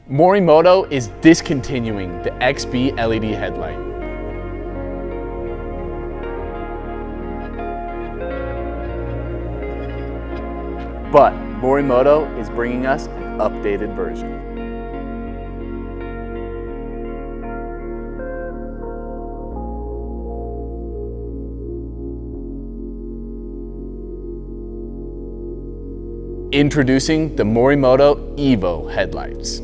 Morimoto is discontinuing the XB LED headlight. But Morimoto is bringing us an updated version. Introducing the Morimoto EVO Headlights.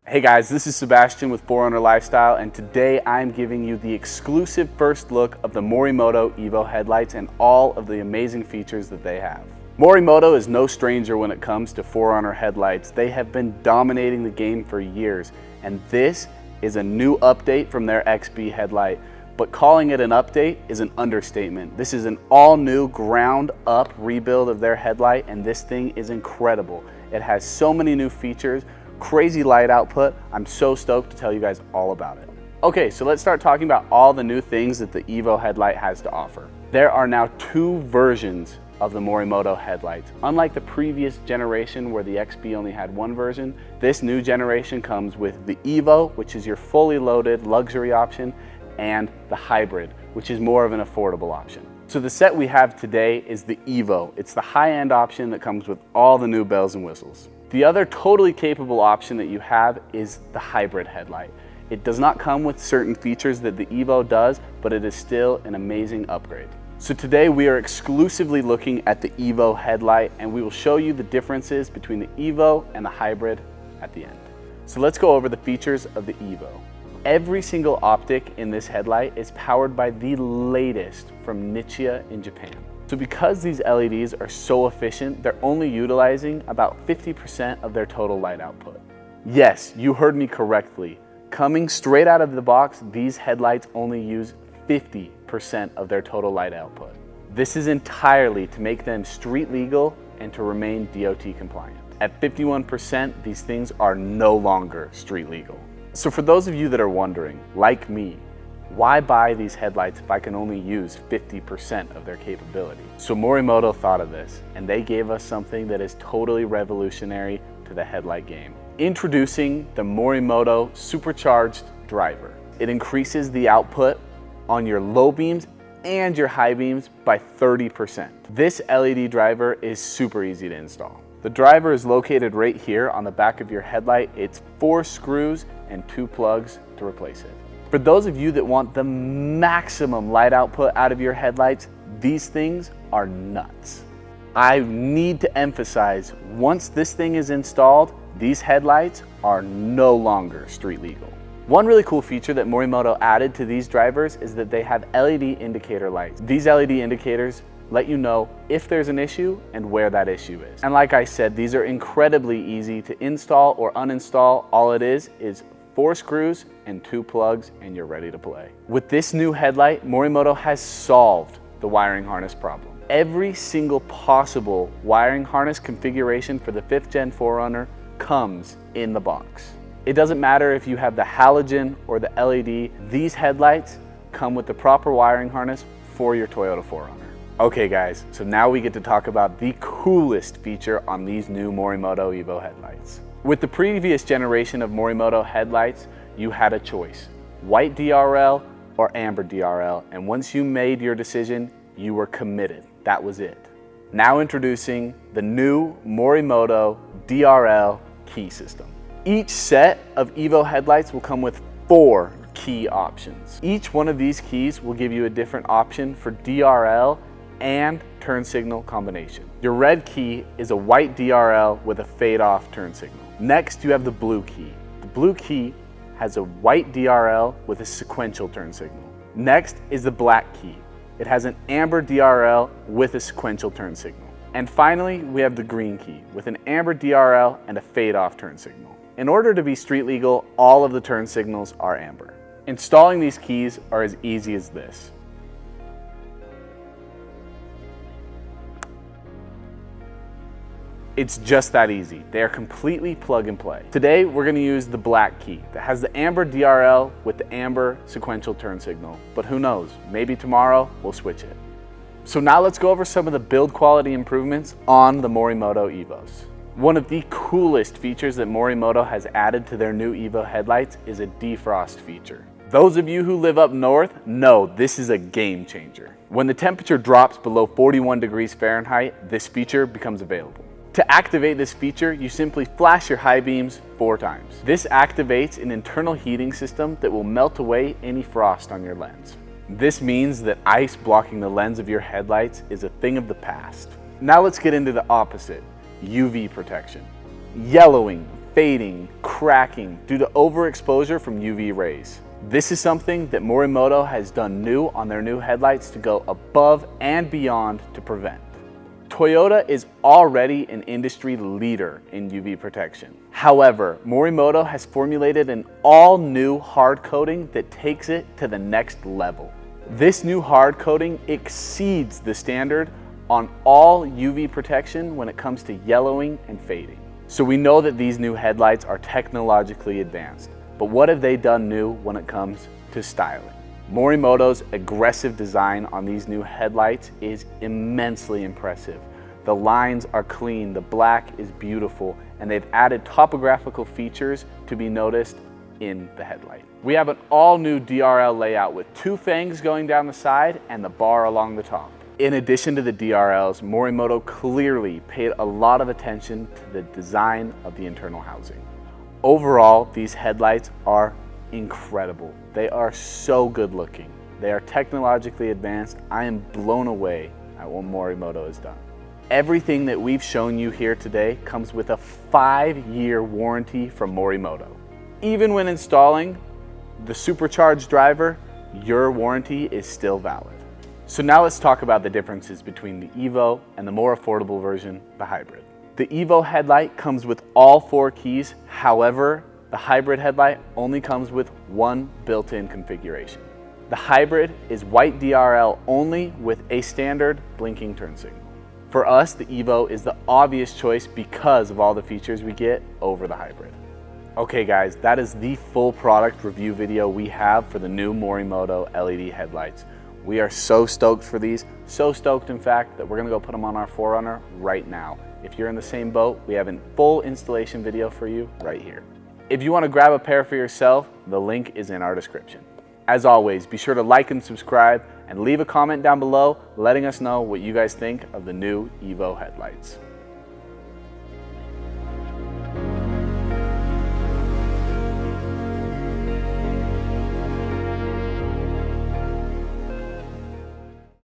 Hey guys, this is Sebastian with 4Runner Lifestyle, and today I'm giving you the exclusive first look of the Morimoto EVO headlights and all of the amazing features that they have. Morimoto is no stranger when it comes to 4Runner headlights. They have been dominating the game for years, and this is a new update from their XB headlight. But calling it an update is an understatement. This is an all-new, ground-up rebuild of their headlight, and this thing is incredible. It has so many new features, crazy light output. I'm so stoked to tell you guys all about it. Okay, so let's start talking about all the new things that the EVO headlight has to offer. There are now 2 versions of the Morimoto headlights. Unlike the previous generation where the XB only had 1 version, this new generation comes with the EVO, which is your fully loaded luxury option, and the hybrid, which is more of an affordable option. So the set we have today is the EVO. It's the high-end option that comes with all the new bells and whistles. The other totally capable option that you have is the hybrid headlight. It does not come with certain features that the EVO does, but it is still an amazing upgrade. So today we are exclusively looking at the EVO headlight, and we will show you the differences between the EVO and the hybrid at the end. So let's go over the features of the EVO. Every single optic in this headlight is powered by the latest from Nichia in Japan. So because these LEDs are so efficient, they're only utilizing about 50% of their total light output. Yes, you heard me correctly. Coming straight out of the box, these headlights only use 50% of their total light output. This is entirely to make them street legal and to remain DOT compliant. At 51%, these things are no longer street legal. So for those of you that are wondering, like me, why buy these headlights if I can only use 50% of their capability? So Morimoto thought of this, and they gave us something that is totally revolutionary to the headlight game. Introducing the Morimoto Supercharged Driver. It increases the output on your low beams and your high beams by 30%. This LED driver is super easy to install. The driver is located right here on the back of your headlight. It's 4 screws and 2 plugs to replace it. For those of you that want the maximum light output out of your headlights, these things are nuts. I need to emphasize, once this thing is installed, these headlights are no longer street legal. One really cool feature that Morimoto added to these drivers is that they have LED indicator lights. These LED indicators let you know if there's an issue and where that issue is. And like I said, these are incredibly easy to install or uninstall. All it is 4 screws and 2 plugs, and you're ready to play. With this new headlight, Morimoto has solved the wiring harness problem. Every single possible wiring harness configuration for the 5th Gen 4Runner comes in the box. It doesn't matter if you have the halogen or the LED, these headlights come with the proper wiring harness for your Toyota 4Runner. Okay guys, so now we get to talk about the coolest feature on these new Morimoto EVO headlights. With the previous generation of Morimoto headlights, you had a choice, white DRL or amber DRL, and once you made your decision, you were committed. That was it. Now introducing the new Morimoto DRL key system. Each set of EVO headlights will come with 4 key options. Each one of these keys will give you a different option for DRL and turn signal combination. Your red key is a white DRL with a fade-off turn signal. Next, you have the blue key. The blue key has a white DRL with a sequential turn signal. Next is the black key. It has an amber DRL with a sequential turn signal. And finally, we have the green key with an amber DRL and a fade-off turn signal. In order to be street legal, all of the turn signals are amber. Installing these keys are as easy as this. It's just that easy. They are completely plug and play. Today, we're gonna use the black key that has the amber DRL with the amber sequential turn signal. But who knows, maybe tomorrow we'll switch it. So now let's go over some of the build quality improvements on the Morimoto EVOs. One of the coolest features that Morimoto has added to their new EVO headlights is a defrost feature. Those of you who live up north know this is a game changer. When the temperature drops below 41 degrees Fahrenheit, this feature becomes available. To activate this feature, you simply flash your high beams 4 times. This activates an internal heating system that will melt away any frost on your lens. This means that ice blocking the lens of your headlights is a thing of the past. Now let's get into the opposite, UV protection. Yellowing, fading, cracking due to overexposure from UV rays. This is something that Morimoto has done new on their new headlights to go above and beyond to prevent. Toyota is already an industry leader in UV protection. However, Morimoto has formulated an all-new hard coating that takes it to the next level. This new hard coating exceeds the standard on all UV protection when it comes to yellowing and fading. So we know that these new headlights are technologically advanced, but what have they done new when it comes to styling? Morimoto's aggressive design on these new headlights is immensely impressive. The lines are clean, the black is beautiful, and they've added topographical features to be noticed in the headlight. We have an all-new DRL layout with 2 fangs going down the side and the bar along the top. In addition to the DRLs, Morimoto clearly paid a lot of attention to the design of the internal housing. Overall, these headlights are incredible. They are so good looking. They are technologically advanced. I am blown away at what Morimoto has done. Everything that we've shown you here today comes with a 5-year warranty from Morimoto. Even when installing the supercharged driver, your warranty is still valid. So now let's talk about the differences between the EVO and the more affordable version, the hybrid. The EVO headlight comes with all 4 keys. However, the hybrid headlight only comes with 1 built-in configuration. The hybrid is white DRL only with a standard blinking turn signal. For us, the EVO is the obvious choice because of all the features we get over the hybrid. Okay guys, that is the full product review video we have for the new Morimoto LED headlights. We are so stoked for these, so stoked in fact that we're gonna go put them on our 4Runner right now. If you're in the same boat, we have a full installation video for you right here. If you want to grab a pair for yourself, the link is in our description. As always, be sure to like and subscribe and leave a comment down below letting us know what you guys think of the new EVO headlights.